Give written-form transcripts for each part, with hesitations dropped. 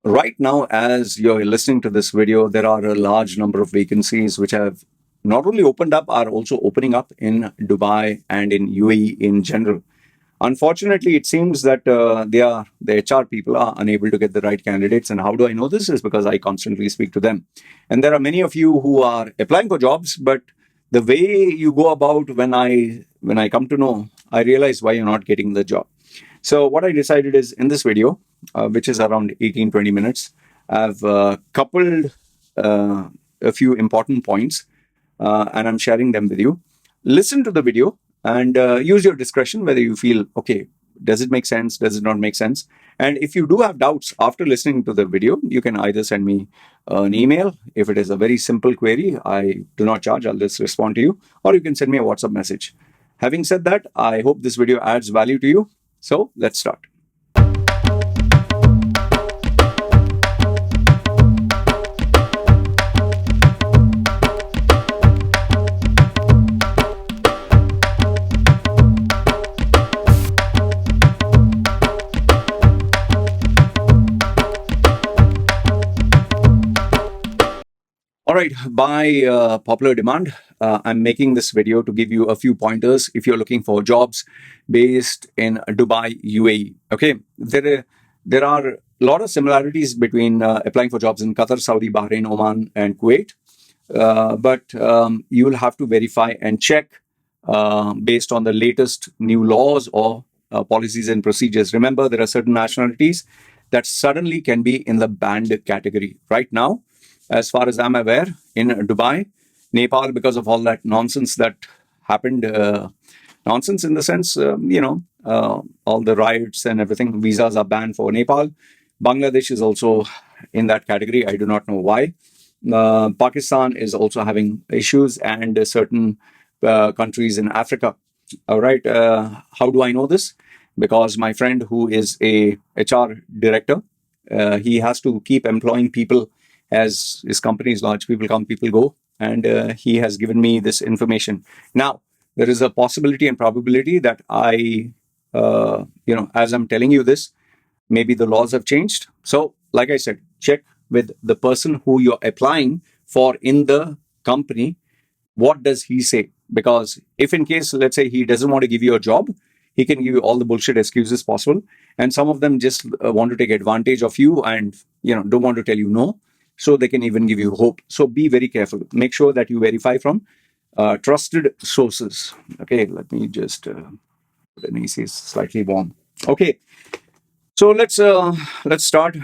Right now, as you're listening to this video, there are a large number of vacancies which have not only opened up, are also opening up in Dubai and in UAE in general. Unfortunately, it seems that the HR people are unable to get the right candidates. And how do I know this? Is because I constantly speak to them. And there are many of you who are applying for jobs, but the way you go about when I come to know, I realize why you're not getting the job. So what I decided is in this video, which is around 18-20 minutes, I've coupled a few important points and I'm sharing them with you. Listen to the video and use your discretion whether you feel, okay, does it make sense? Does it not make sense? And if you do have doubts after listening to the video, you can either send me an email. If it is a very simple query, I do not charge, I'll just respond to you, or you can send me a WhatsApp message. Having said that, I hope this video adds value to you. So let's start. All right, by popular demand, I'm making this video to give you a few pointers if you're looking for jobs based in Dubai, UAE. Okay, there are a lot of similarities between applying for jobs in Qatar, Saudi, Bahrain, Oman, and Kuwait, but you will have to verify and check based on the latest new laws or policies and procedures. Remember, there are certain nationalities that suddenly can be in the banned category right now. As far as I'm aware, in Dubai, Nepal, because of all that nonsense that happened, nonsense in the sense, all the riots and everything, visas are banned for Nepal. Bangladesh is also in that category. I do not know why. Pakistan is also having issues, and certain countries in Africa. All right. How do I know this? Because my friend, who is a HR director, he has to keep employing people as his company is large. People come, people go, and he has given me this information. Now, there is a possibility and probability that as I'm telling you this, maybe the laws have changed. So, like I said, check with the person who you're applying for in the company. What does he say? Because if in case, let's say, he doesn't want to give you a job, he can give you all the bullshit excuses possible. And some of them just want to take advantage of you and, don't want to tell you no. So they can even give you hope. So be very careful. Make sure that you verify from trusted sources. Okay, let me just put an AC, is slightly warm. Okay, so let's start.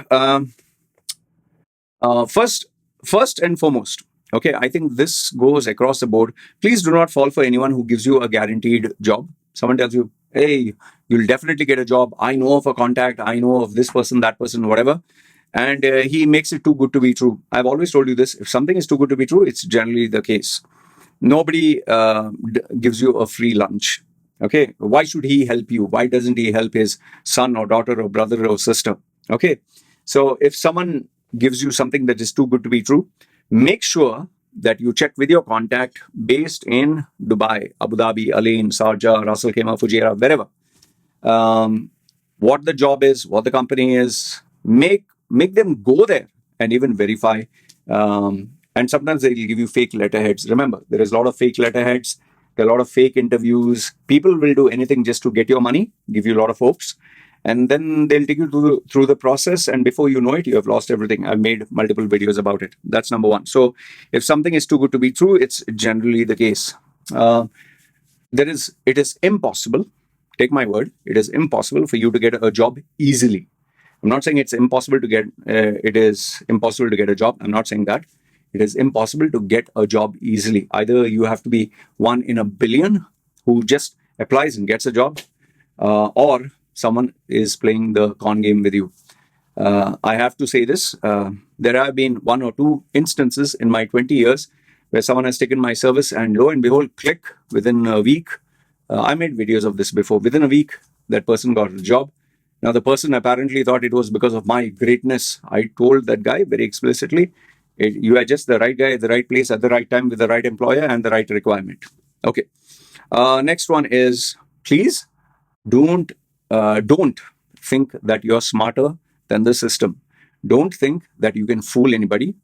First and foremost, okay, I think this goes across the board. Please do not fall for anyone who gives you a guaranteed job. Someone tells you, hey, you'll definitely get a job. I know of a contact. I know of this person, that person, whatever. And he makes it too good to be true. I've always told you this. If something is too good to be true, it's generally the case. Nobody gives you a free lunch. Okay. Why should he help you? Why doesn't he help his son or daughter or brother or sister? Okay. So if someone gives you something that is too good to be true, make sure that you check with your contact based in Dubai, Abu Dhabi, Alain, Sharjah, Ras Al Khaimah, Fujairah, wherever. What the job is, what the company is. Make them go there and even verify. And sometimes they'll give you fake letterheads. Remember, there is a lot of fake letterheads. There are a lot of fake interviews. People will do anything just to get your money, give you a lot of hopes. And then they'll take you through the process. And before you know it, you have lost everything. I've made multiple videos about it. That's number one. So if something is too good to be true, it's generally the case. It is impossible. Take my word. It is impossible for you to get a job easily. I'm not saying it's impossible to get. It is impossible to get a job. I'm not saying that. It is impossible to get a job easily. Either you have to be one in a billion who just applies and gets a job, or someone is playing the con game with you. I have to say this. There have been one or two instances in my 20 years where someone has taken my service and lo and behold, click, within a week. I made videos of this before. Within a week, that person got a job. Now, the person apparently thought it was because of my greatness. I told that guy very explicitly, you are just the right guy at the right place at the right time with the right employer and the right requirement. Okay. Next one is, please don't think that you're smarter than the system. Don't think that you can fool anybody.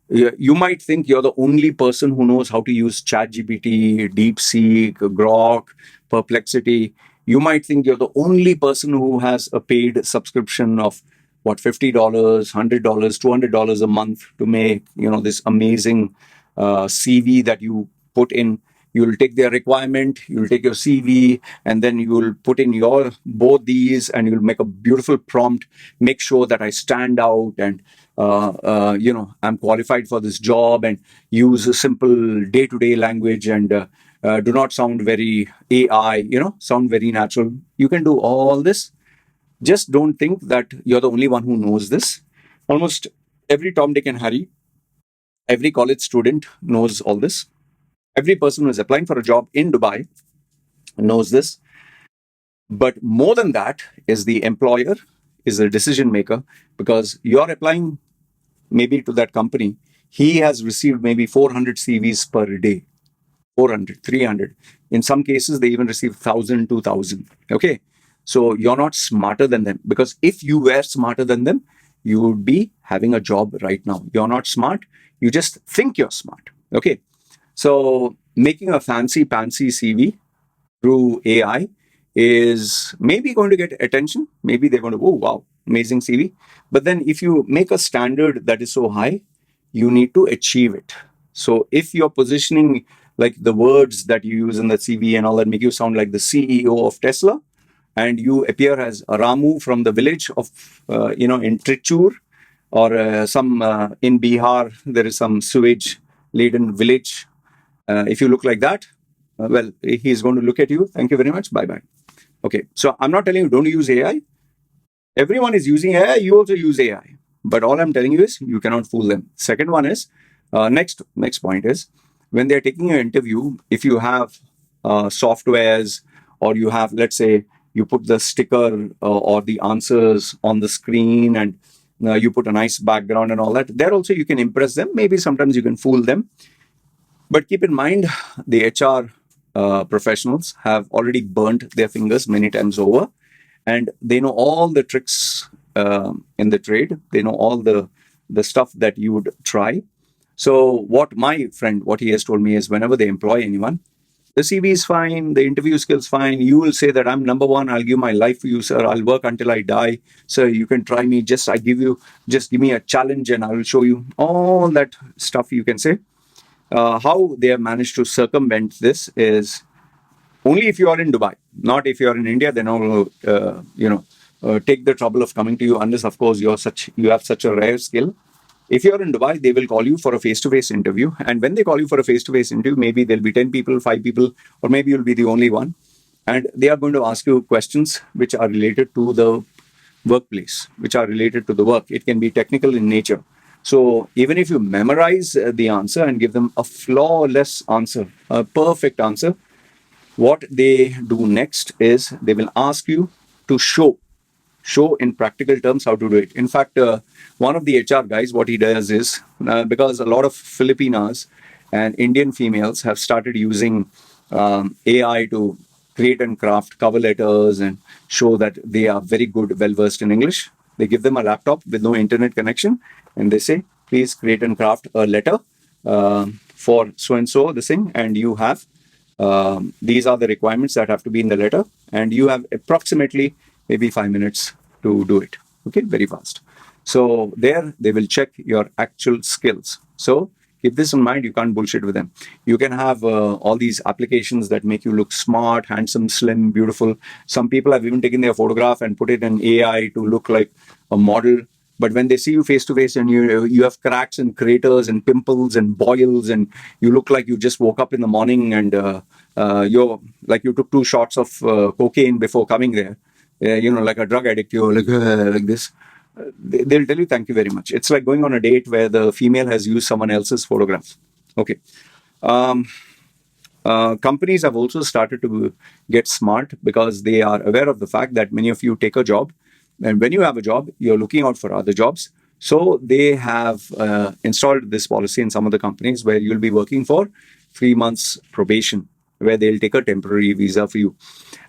You might think you're the only person who knows how to use ChatGPT, DeepSeek, Grok, Perplexity. You might think you're the only person who has a paid subscription of what, $50, $100, $200 a month to make this amazing CV that you put in. You'll take their requirement, you'll take your CV, and then you'll put in your both these, and you'll make a beautiful prompt. Make sure that I stand out, and I'm qualified for this job, and use a simple day-to-day language, and do not sound very AI. Sound very natural. You can do all this. Just don't think that you're the only one who knows this. Almost every Tom, Dick, and Harry, every college student knows all this. Every person who is applying for a job in Dubai knows this. But more than that is the employer, is the decision maker, because you're applying maybe to that company. He has received maybe 400 CVs per day, 400, 300. In some cases, they even receive 1,000, 2,000. Okay. So you're not smarter than them, because if you were smarter than them, you would be having a job right now. You're not smart. You just think you're smart. Okay. So making a fancy pantsy CV through AI is maybe going to get attention. Maybe they're going to, oh, wow, amazing CV. But then if you make a standard that is so high, you need to achieve it. So if you're positioning like the words that you use in the CV and all that make you sound like the CEO of Tesla, and you appear as Ramu from the village of, in Trichur, or some in Bihar, there is some sewage laden village. If you look like that, well, he's going to look at you. Thank you very much. Bye bye. Okay. So I'm not telling you don't use AI. Everyone is using AI. You also use AI. But all I'm telling you is you cannot fool them. Second one is, next point is, when they're taking an interview, if you have softwares, or you have, let's say, you put the sticker or the answers on the screen, and you put a nice background and all that, there also you can impress them. Maybe sometimes you can fool them. But keep in mind, the HR professionals have already burnt their fingers many times over, and they know all the tricks in the trade. They know all the stuff that you would try. So what my friend, what he has told me is, whenever they employ anyone, the CV is fine, the interview skills fine. You will say that I'm number one. I'll give my life for you, sir. I'll work until I die. So you can try me. Just give me a challenge, and I will show you all that stuff. You can say. How they have managed to circumvent this is only if you are in Dubai. Not if you are in India, they're not going to, take the trouble of coming to you, unless, of course, you have such a rare skill. If you're in Dubai, they will call you for a face-to-face interview. And when they call you for a face-to-face interview, maybe there'll be 10 people, 5 people, or maybe you'll be the only one. And they are going to ask you questions which are related to the workplace, which are related to the work. It can be technical in nature. So even if you memorize the answer and give them a flawless answer, a perfect answer, what they do next is they will ask you to show in practical terms how to do it. In fact, one of the HR guys, what he does is, because a lot of Filipinas and Indian females have started using AI to create and craft cover letters and show that they are very good, well versed in English. They give them a laptop with no internet connection, and they say, please create and craft a letter for so and so this thing, and you have these are the requirements that have to be in the letter, and you have approximately maybe 5 minutes to do it. Okay, very fast. So there they will check your actual skills. So keep this in mind. You can't bullshit with them. You can have all these applications that make you look smart, handsome, slim, beautiful. Some people have even taken their photograph and put it in AI to look like a model. But when they see you face to face, and you have cracks and craters and pimples and boils, and you look like you just woke up in the morning, and you're like you took 2 shots of cocaine before coming there, like a drug addict, you're like this. They'll tell you thank you very much. It's like going on a date where the female has used someone else's photograph. Okay. Companies have also started to get smart, because they are aware of the fact that many of you take a job, and when you have a job, you're looking out for other jobs. So they have installed this policy in some of the companies, where you'll be working for 3 months probation, where they'll take a temporary visa for you.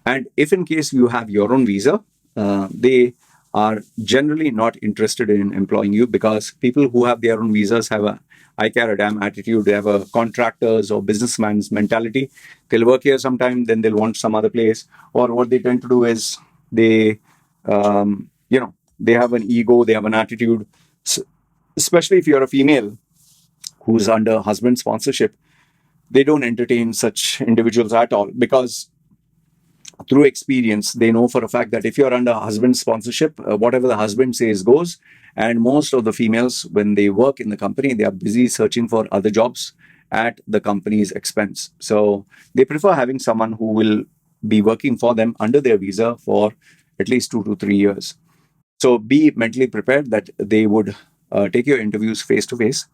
And if in case you have your own visa, they are generally not interested in employing you, because people who have their own visas have a I care a damn attitude. They have a contractors or businessman's mentality. They'll work here sometime, then they'll want some other place. Or what they tend to do is they, they have an ego, they have an attitude. Especially if you're a female who's under husband sponsorship, they don't entertain such individuals at all, because through experience, they know for a fact that if you're under husband sponsorship, whatever the husband says goes. And most of the females, when they work in the company, they are busy searching for other jobs at the company's expense. So they prefer having someone who will be working for them under their visa for at least 2 to 3 years. So be mentally prepared that they would take your interviews face to face.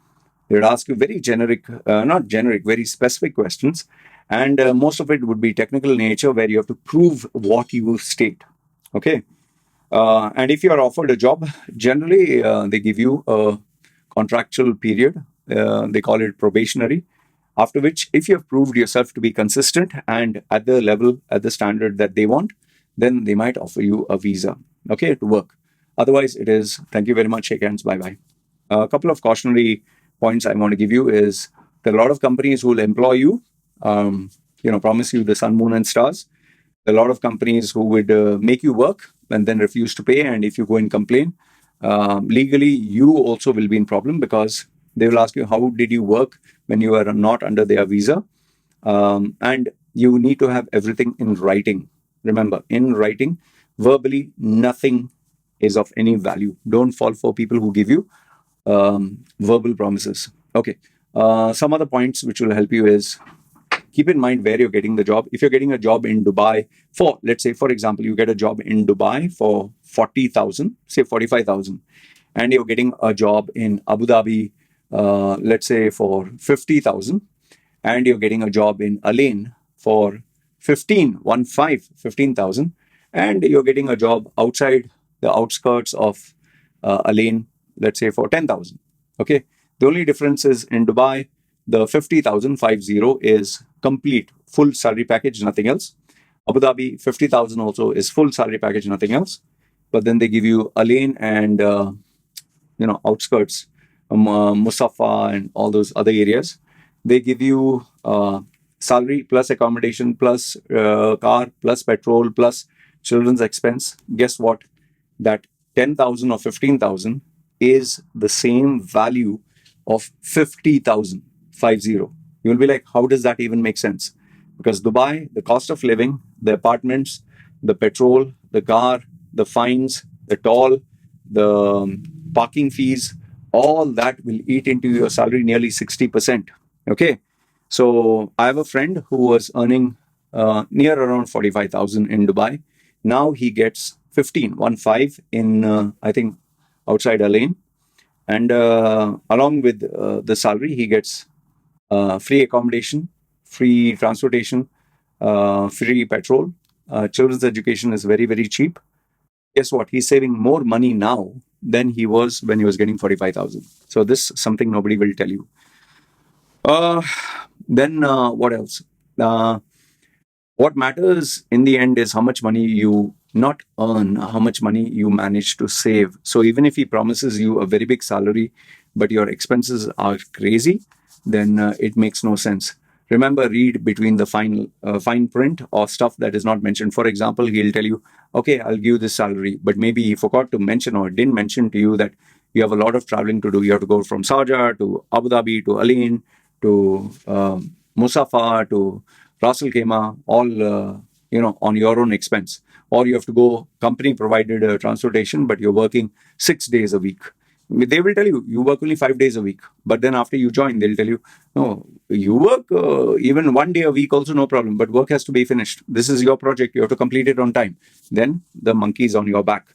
They would ask you very generic, not generic, very specific questions. And most of it would be technical nature, where you have to prove what you state. Okay. And if you are offered a job, generally they give you a contractual period. They call it probationary. After which, if you have proved yourself to be consistent and at the level, at the standard that they want, then they might offer you a visa, okay, to work. Otherwise, it is thank you very much, shake hands, bye bye. A couple of cautionary points I want to give you is there are a lot of companies who will employ you, promise you the sun, moon, and stars. There are a lot of companies who would make you work and then refuse to pay. And if you go and complain, legally, you also will be in problem, because they will ask you, how did you work when you are not under their visa? And you need to have everything in writing. Remember, in writing, verbally, nothing is of any value. Don't fall for people who give you verbal promises. Okay. Some other points which will help you is keep in mind where you're getting the job. If you're getting a job in Dubai for, let's say, for example, you get a job in Dubai for 40,000, say 45,000, and you're getting a job in Abu Dhabi, let's say for 50,000, and you're getting a job in Alain for 15,000, and you're getting a job outside the outskirts of Alain, let's say for 10,000. Okay. The only difference is in Dubai, the 50,000 is complete full salary package, nothing else. Abu Dhabi 50,000 also is full salary package, nothing else. But then they give you Alain and outskirts, Musafa and all those other areas. They give you salary plus accommodation plus car plus petrol plus children's expense. Guess what? That 10,000 or 15,000 is the same value of 50,000. You will be like, how does that even make sense? Because Dubai, the cost of living, the apartments, the petrol, the car, the fines, the toll, the parking fees, all that will eat into your salary nearly 60%. Okay. So I have a friend who was earning near around 45,000 in Dubai. Now he gets 15 in, I think, outside Alain. And along with the salary, he gets free accommodation, free transportation, free petrol. Children's education is very, very cheap. Guess what? He's saving more money now than he was when he was getting 45,000. So this is something nobody will tell you. Then what else? What matters in the end is how much money you not earn, how much money you manage to save. So even if he promises you a very big salary, but your expenses are crazy, then it makes no sense. Remember, read between the fine print or stuff that is not mentioned. For example, he'll tell you, okay, I'll give you this salary, but maybe he forgot to mention or didn't mention to you that you have a lot of traveling to do. You have to go from Sharjah to Abu Dhabi to Alain to Musafa to Ras Al Khaimah, all on your own expense. Or you have to go company provided transportation, but you're working 6 days a week. They will tell you, you work only 5 days a week. But then after you join, they'll tell you, no, you work even 1 day a week also, no problem. But work has to be finished. This is your project. You have to complete it on time. Then the monkey's on your back.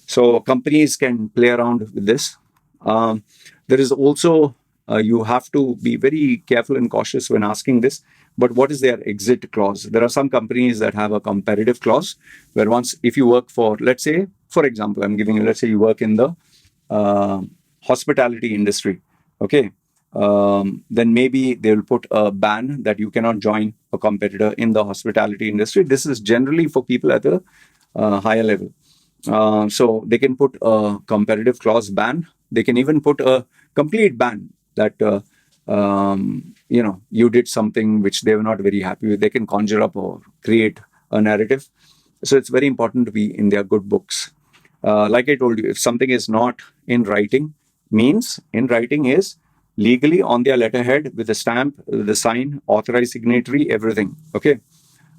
So companies can play around with this. There is also, you have to be very careful and cautious when asking this. But what is their exit clause? There are some companies that have a competitive clause where once, if you work for, let's say, for example, I'm giving you, let's say you work in the hospitality industry, okay, then maybe they will put a ban that you cannot join a competitor in the hospitality industry. This is generally for people at a higher level. So they can put a comparative clause ban. They can even put a complete ban that you did something which they were not very happy with. They can conjure up or create a narrative. So it's very important to be in their good books. Like I told you, if something is not in writing, means in writing is legally on their letterhead with a stamp, the sign, authorized signatory, everything. Okay.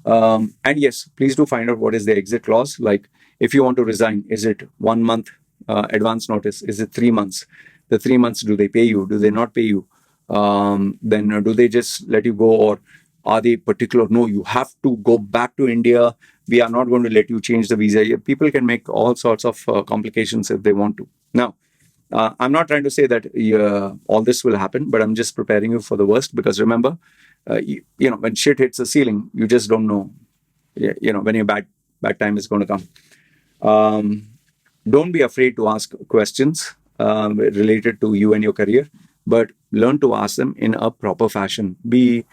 And yes, please do find out what is the exit clause. Like if you want to resign, is it 1 month advance notice? Is it 3 months? The 3 months, do they pay you? Do they not pay you? Then do they just let you go, or are they particular? No, you have to go back to India. We are not going to let you change the visa. People can make all sorts of complications if they want to. Now, I'm not trying to say that all this will happen, but I'm just preparing you for the worst, because remember, when shit hits the ceiling, you just don't know, when your bad time is going to come. Don't be afraid to ask questions related to you and your career, but learn to ask them in a proper fashion. Be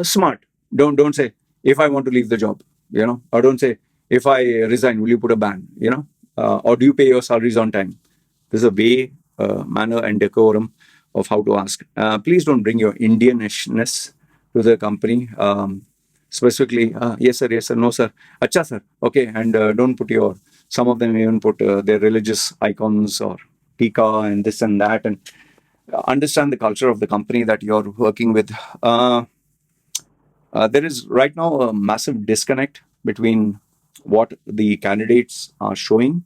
smart. Don't say, if I want to leave the job, or don't say, if I resign, will you put a ban, or do you pay your salaries on time? There's a way, manner, and decorum of how to ask. Please don't bring your Indianishness to the company. Specifically, yes sir, no sir, acha sir, okay, and don't put your. Some of them even put their religious icons or tika and this and that, and understand the culture of the company that you're working with. There is right now a massive disconnect between what the candidates are showing,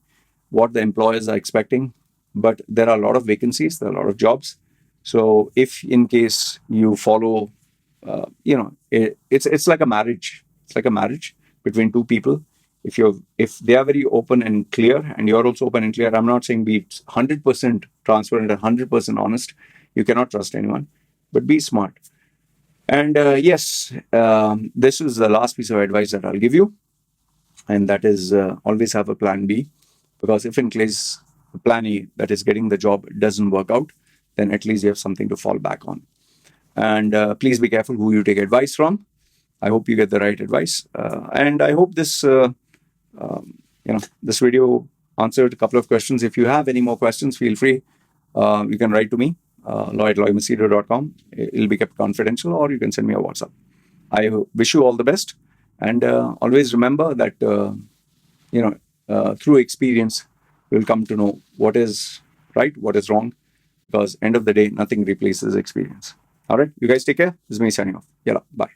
what the employers are expecting, but there are a lot of vacancies, there are a lot of jobs. So if in case you follow, it's like a marriage. It's like a marriage between two people. If they are very open and clear, and you're also open and clear, I'm not saying be 100% transparent and 100% honest. You cannot trust anyone, but be smart. And yes, this is the last piece of advice that I'll give you, and that is always have a plan B, because if in case plan A, that is getting the job, doesn't work out, then at least you have something to fall back on. And please be careful who you take advice from. I hope you get the right advice, and I hope this video answered a couple of questions. If you have any more questions, feel free. You can write to me, loy@loymachedo.com. It'll be kept confidential, or you can send me a WhatsApp. I wish you all the best, and always remember that through experience, you'll come to know what is right, what is wrong, because end of the day, nothing replaces experience. All right, you guys take care. This is me signing off. Yeah, bye.